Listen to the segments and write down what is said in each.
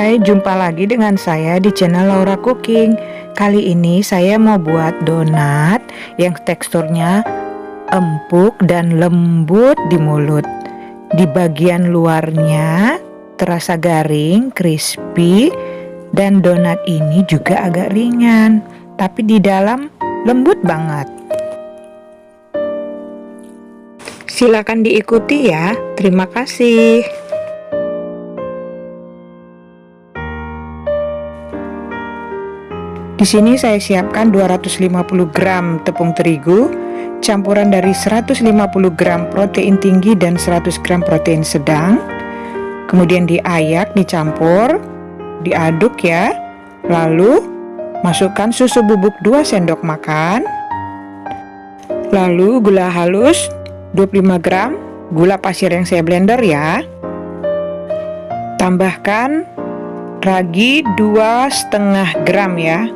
Hai, jumpa lagi dengan saya di channel Laura Cooking. Kali ini saya mau buat donat yang teksturnya empuk dan lembut di mulut. Di bagian luarnya terasa garing, crispy, dan donat ini juga agak ringan, tapi di dalam lembut banget. Silakan diikuti ya. Terima kasih. Di sini saya siapkan 250 gram tepung terigu, campuran dari 150 gram protein tinggi dan 100 gram protein sedang. Kemudian diayak, dicampur, diaduk ya. Lalu masukkan susu bubuk 2 sendok makan. Lalu gula halus 25 gram, gula pasir yang saya blender ya. Tambahkan ragi 2,5 gram ya.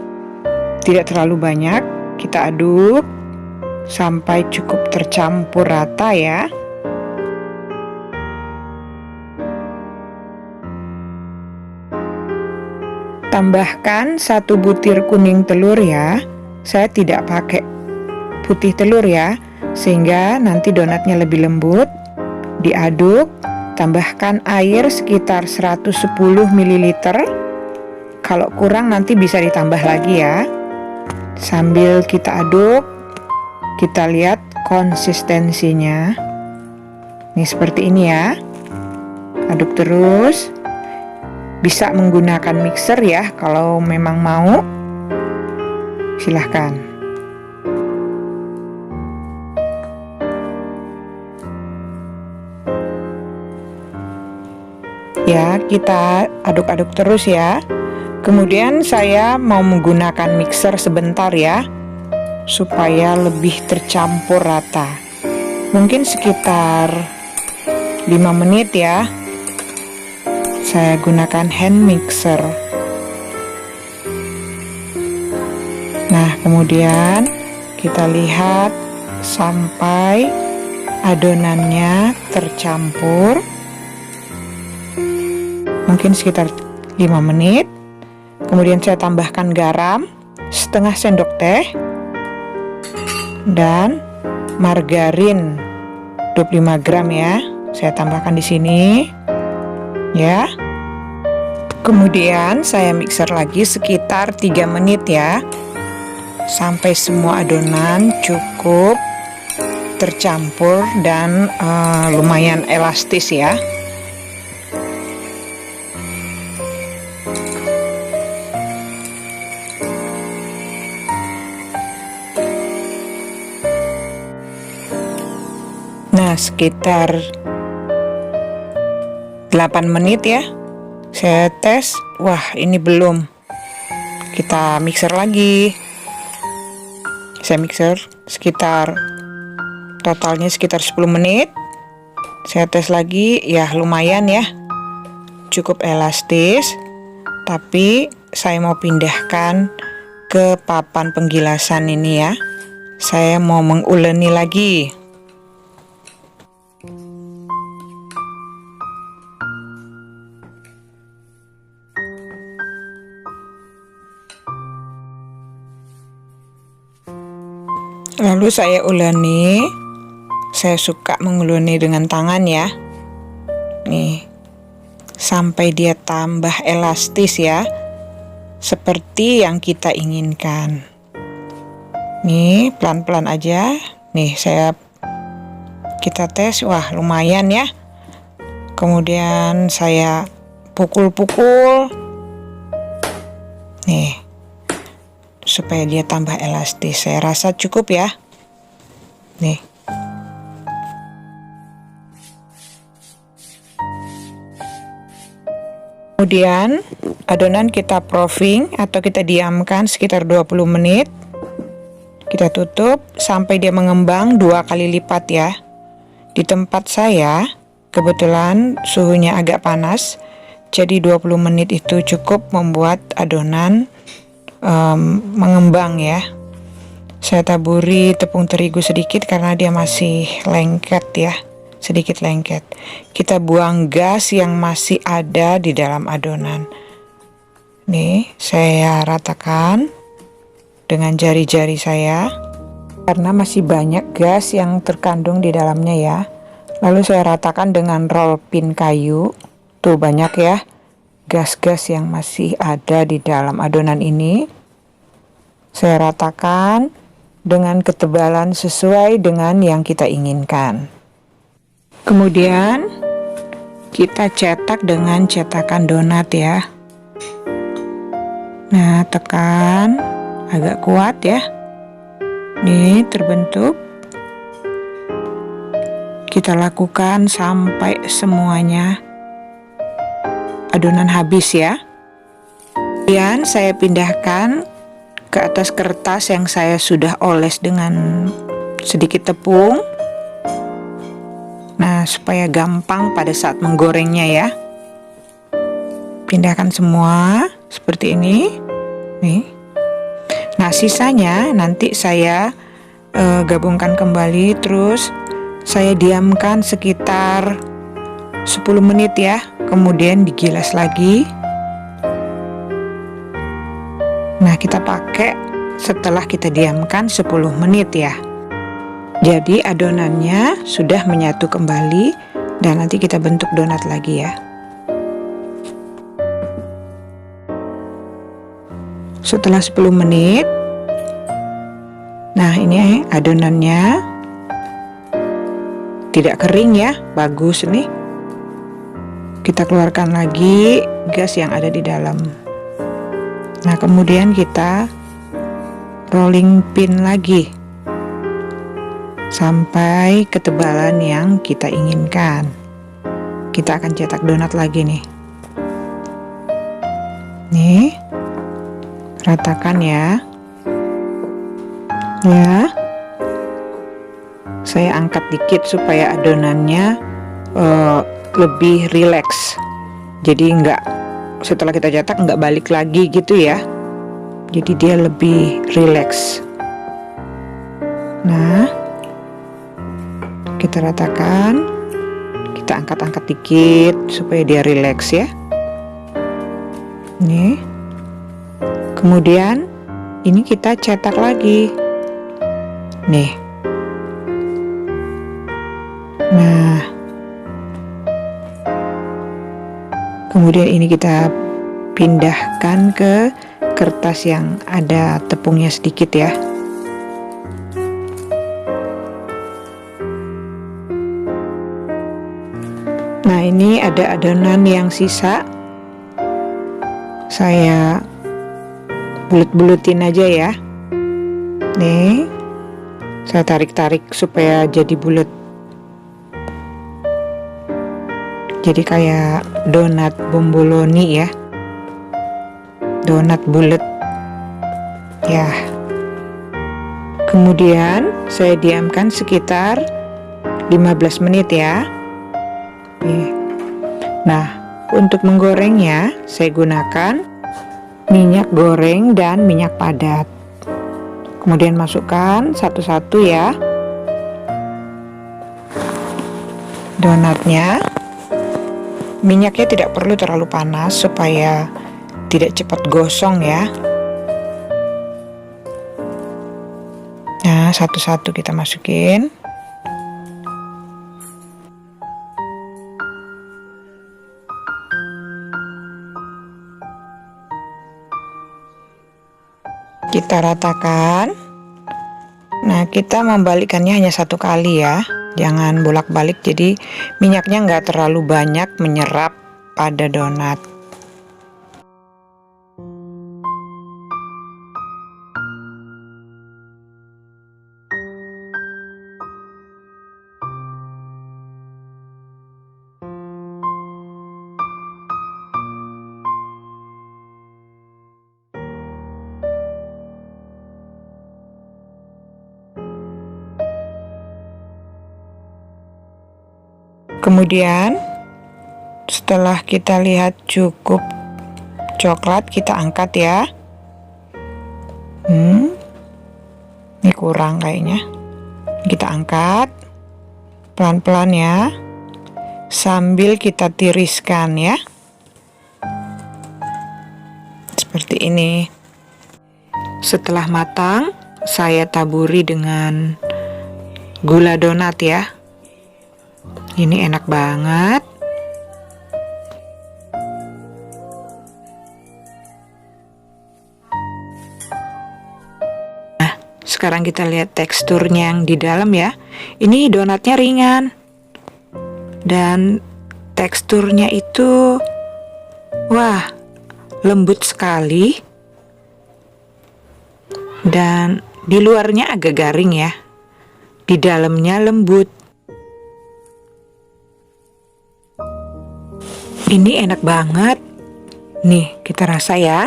Tidak terlalu banyak, kita aduk sampai cukup tercampur rata ya. Tambahkan 1 butir kuning telur ya. Saya tidak pakai putih telur ya, sehingga nanti donatnya lebih lembut. Diaduk, tambahkan air sekitar 110 ml. Kalau kurang nanti bisa ditambah lagi ya. Sambil kita aduk, kita lihat konsistensinya. Ini seperti ini ya. Aduk terus. Bisa menggunakan mixer ya kalau memang mau. Silahkan. Ya, kita aduk-aduk terus ya. Kemudian saya mau menggunakan mixer sebentar ya, supaya lebih tercampur rata. Mungkin sekitar 5 menit ya. Saya gunakan hand mixer. Nah, kemudian kita lihat sampai adonannya tercampur. Mungkin sekitar 5 menit. Kemudian saya tambahkan garam setengah sendok teh dan margarin 25 gram ya. Saya tambahkan di sini ya. Kemudian saya mixer lagi sekitar 3 menit ya, sampai semua adonan cukup tercampur dan lumayan elastis ya. Nah, sekitar 8 menit ya. Saya tes, wah ini belum. Kita mixer lagi. Saya mixer sekitar totalnya sekitar 10 menit. Saya tes lagi, ya lumayan ya. Cukup elastis. Tapi saya mau pindahkan ke papan penggilasan ini ya. Saya mau menguleni lagi. Lalu saya uleni. Saya suka menguleni dengan tangan ya. Nih, sampai dia tambah elastis ya, seperti yang kita inginkan. Nih, pelan-pelan aja. Nih, kita tes, wah lumayan ya. Kemudian saya pukul-pukul. Nih, supaya dia tambah elastis. Saya rasa cukup ya. Nih. Kemudian adonan kita proofing atau kita diamkan sekitar 20 menit. Kita tutup sampai dia mengembang 2 kali lipat ya. Di tempat saya kebetulan suhunya agak panas, jadi 20 menit itu cukup membuat adonan mengembang ya. Saya taburi tepung terigu sedikit karena dia masih lengket ya, sedikit lengket. Kita buang gas yang masih ada di dalam adonan. Nih, saya ratakan dengan jari-jari saya karena masih banyak gas yang terkandung di dalamnya ya. Lalu saya ratakan dengan roll pin kayu. Tuh banyak ya gas-gas yang masih ada di dalam adonan ini. Saya ratakan dengan ketebalan sesuai dengan yang kita inginkan. Kemudian kita cetak dengan cetakan donat ya. Nah, tekan agak kuat ya. Nih terbentuk. Kita lakukan sampai semuanya adonan habis ya. Kemudian saya pindahkan ke atas kertas yang saya sudah oles dengan sedikit tepung. Nah, supaya gampang pada saat menggorengnya ya. Pindahkan semua seperti ini. Nih. Nah, sisanya nanti saya gabungkan kembali, terus saya diamkan sekitar 10 menit ya. Kemudian digilas lagi. Nah, kita pakai setelah kita diamkan 10 menit ya. Jadi adonannya sudah menyatu kembali dan nanti kita bentuk donat lagi ya. Setelah 10 menit, nah ini adonannya tidak kering ya, bagus nih. Kita keluarkan lagi gas yang ada di dalam. Nah, kemudian kita rolling pin lagi sampai ketebalan yang kita inginkan. Kita akan cetak donat lagi nih. Nih, ratakan ya. Ya, saya angkat dikit supaya adonannya lebih rileks. Jadi setelah kita cetak nggak balik lagi gitu ya. Jadi dia lebih rileks. Nah, kita ratakan, kita angkat-angkat dikit supaya dia rileks ya. Nih. Kemudian ini kita cetak lagi. Nih. Nah. Kemudian ini kita pindahkan ke kertas yang ada tepungnya sedikit ya. Nah, ini ada adonan yang sisa. Saya bulut-bulutin aja ya. Nih, saya tarik-tarik supaya jadi bulat. Jadi kayak donat bomboloni ya. Donat bulat. Ya. Kemudian saya diamkan sekitar 15 menit ya. Nah, untuk menggorengnya saya gunakan minyak goreng dan minyak padat. Kemudian masukkan satu-satu ya donatnya. Minyaknya tidak perlu terlalu panas supaya tidak cepat gosong ya. Nah, satu-satu kita masukin. Kita ratakan. Nah, kita membalikkannya hanya satu kali ya. Jangan bolak-balik, jadi minyaknya nggak terlalu banyak menyerap pada donat. Kemudian setelah kita lihat cukup coklat, kita angkat ya. Ini kurang kayaknya. Kita angkat pelan-pelan ya, sambil kita tiriskan ya. seperti ini. Setelah matang, saya taburi dengan gula donat ya. Ini enak banget. Nah, sekarang kita lihat teksturnya yang di dalam ya. Ini donatnya ringan. Dan teksturnya itu wah, lembut sekali. Dan di luarnya agak garing ya. Di dalamnya lembut. Ini enak banget. Nih, kita rasa ya.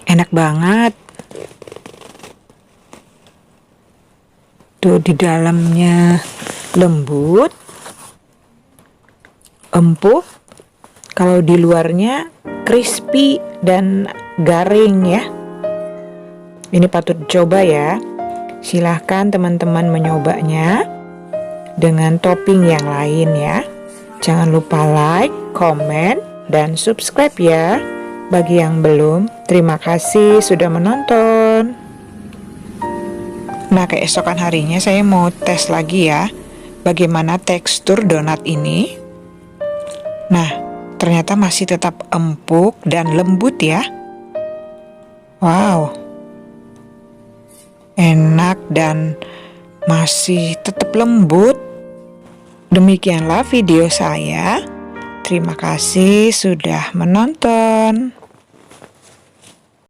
Enak banget. Tuh di dalamnya lembut, empuk. Kalau di luarnya crispy dan garing ya. Ini patut dicoba ya. Silahkan teman-teman menyobanya dengan topping yang lain ya. Jangan lupa like, komen, dan subscribe ya. Bagi yang belum, terima kasih sudah menonton. Nah, keesokan harinya saya mau tes lagi ya, bagaimana tekstur donat ini. Nah, ternyata masih tetap empuk dan lembut ya. Wow, enak dan masih tetap lembut. Demikianlah video saya. Terima kasih sudah menonton.